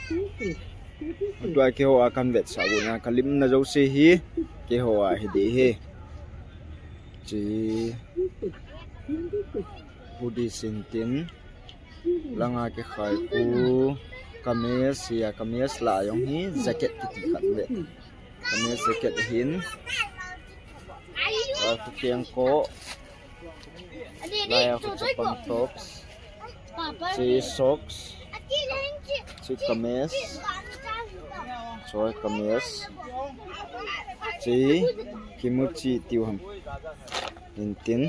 Tua ke ho akan vet sa bunya kalim na jau se hi ke ho a hi de he chi hudi sintin langa ke khai ku kames ya kames la yong hi jacket ki khat ve kames jacket hin ku tiang ko laya ku chapang tops chi socks chi kames choi kames chi kimuchi tiwham intin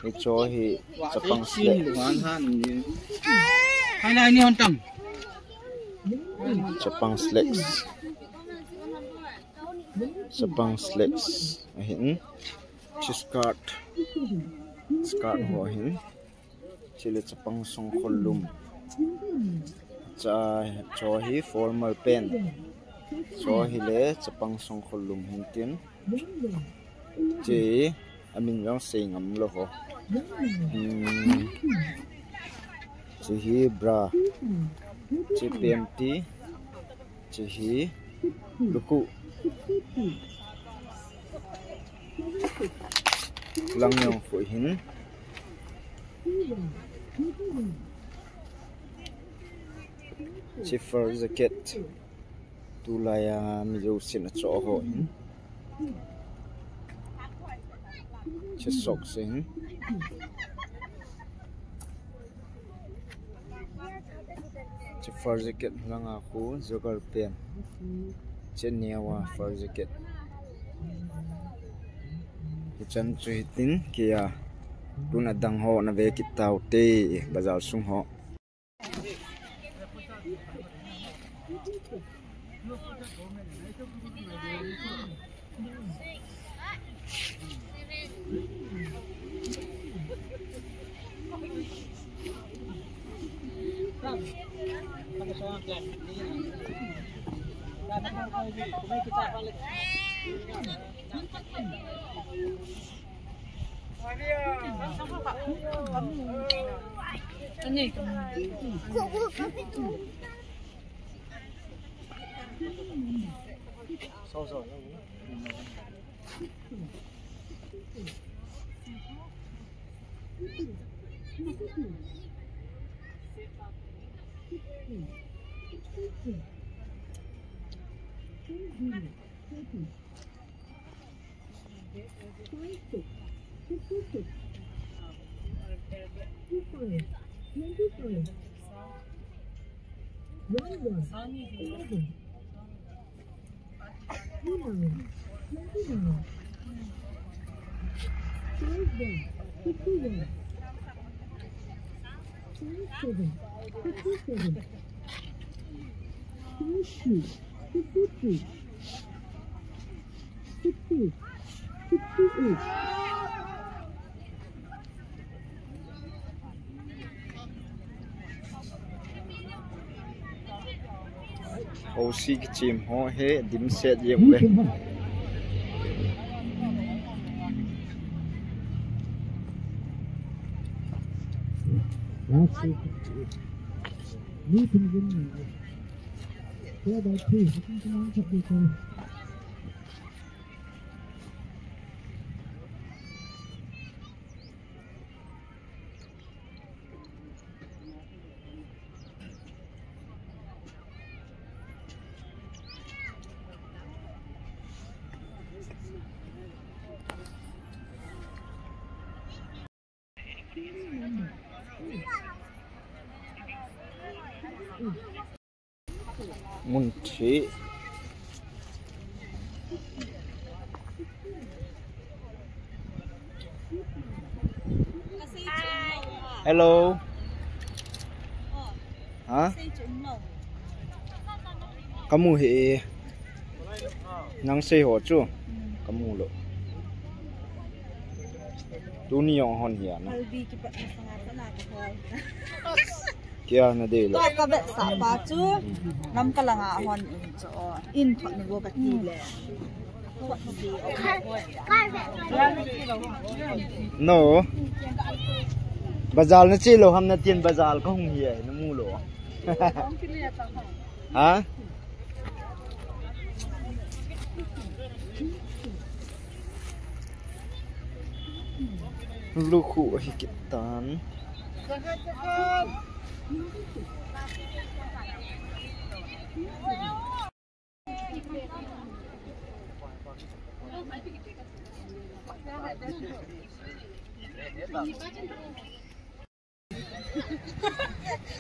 hi cho hi chapang slacks chapang slacks hin chi skirt ho hin chile chapang song khollum cha cho hi formal pen cho hi le chapang song khollum hin tin chi amin yang singam lo ho chi hi bra chi panty chi hi luku lang yang fu hin chi fur jacket tu la ya mi jo sin cho ho hin chi socks hin chi fur jacket langa khu jogger pen chi newa fur jacket chan chui tin kia tuna dang ho na ve kitau te bazar sung ho ho si ki chim ho he dim set yem le Munchi hello hả kamu hi nang se ho chu kamu lo tu ni yong hon hian kia na de lo ka be sa pa chu nam ka langa hon in cho in thot ni go ka ti le no bazar na chi lo ham na tien bazar ko hung hi na mu lo ha lu khu hi kitan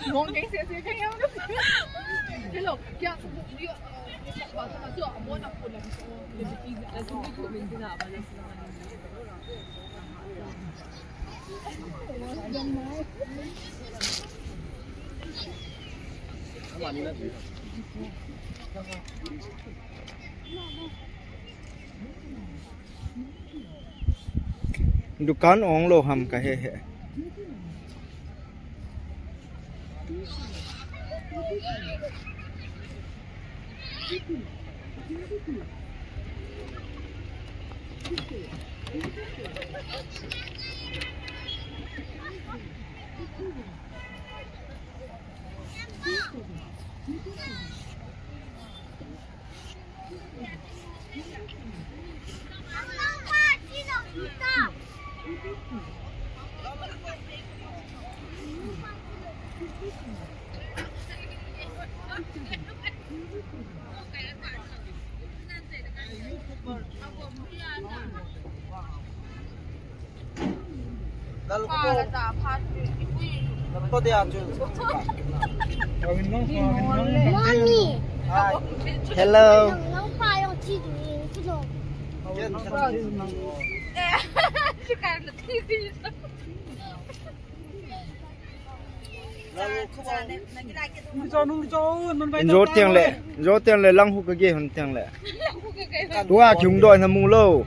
Ngọn cái xe xe cái nhau đó. Cái lộc kia dia waktu masuk mau nak pun lagi lebih lagi itu mungkin apa lagi. Dukan ong lo ham ka he he Hello. Rốt tiền lệ lăng hút cái gì hơn tiền lệ. Đúng à, chúng đội là mù lâu.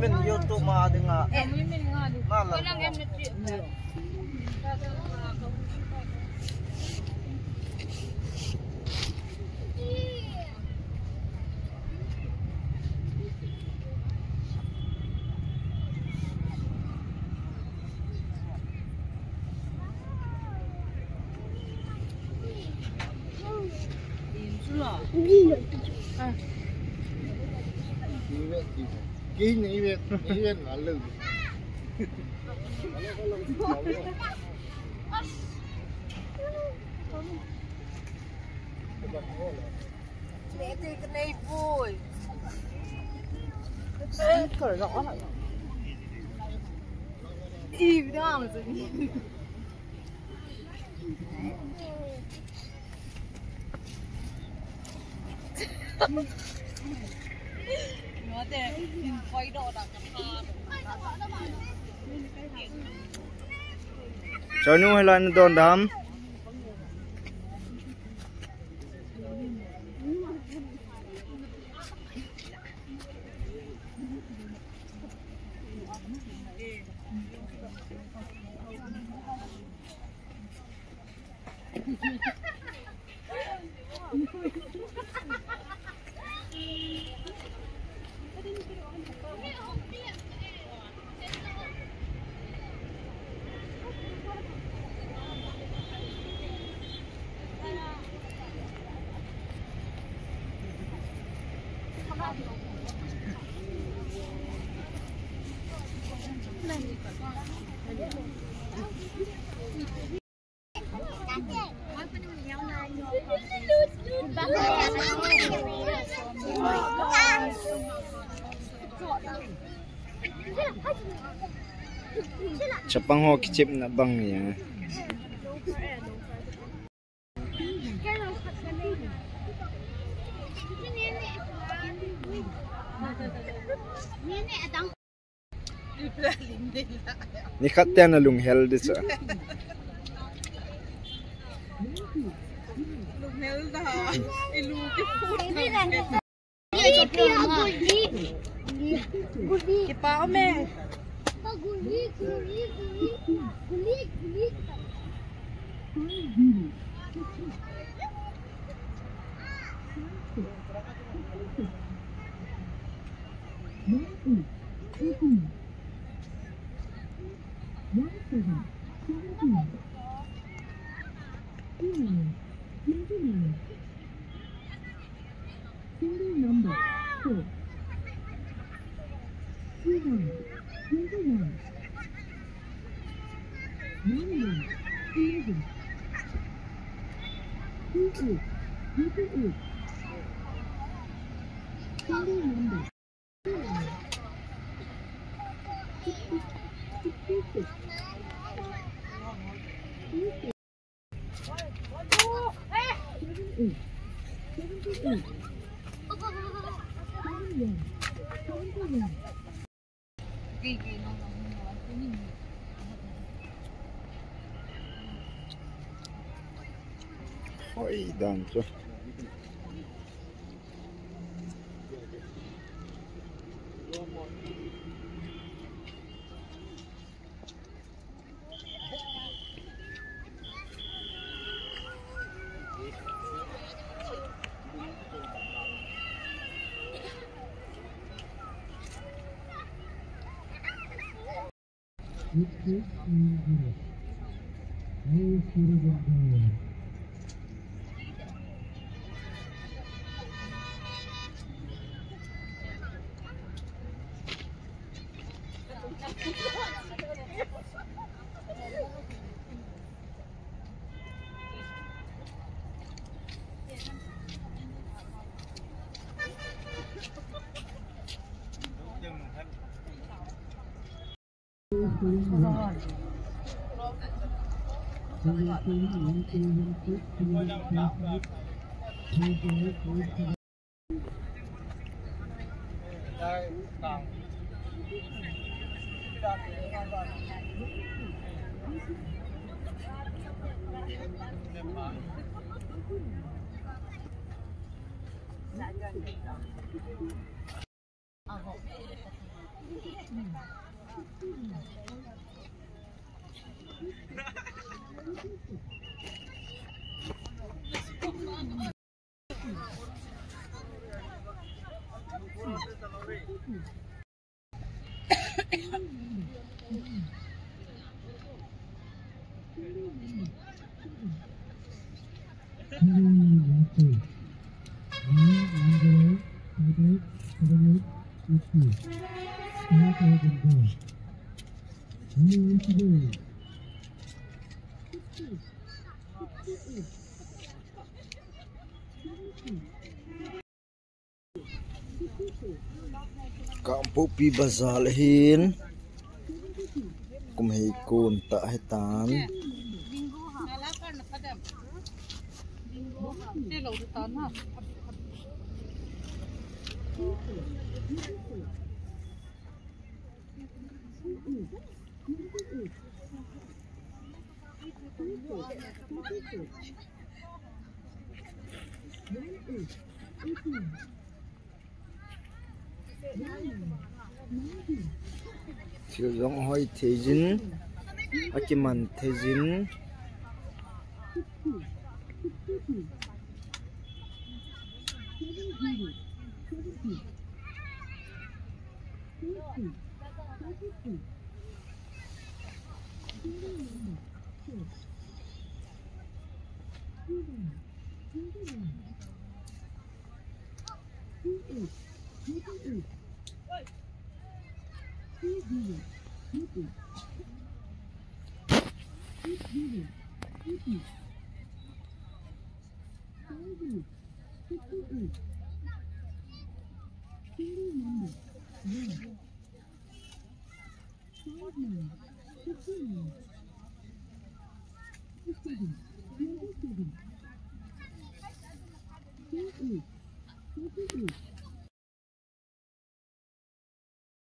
Mình yêu tụ mà đừng à. Ký nghĩ biết là lưng. Để thì cái này vui. Cởi rõ hả? Im đó mà gì? Nó để quay độ đặt cặp Cho nu hay là đòn đám. Chapang ho kichip na bang ya. Ni khatta na lung hel de cha. Lung hel da. Ilu ke put. Ke pa me. Oi, danço. Kampu pi bazal hin kum hei kun ta hetan Chiều rong hoi thế dính akiman thế dính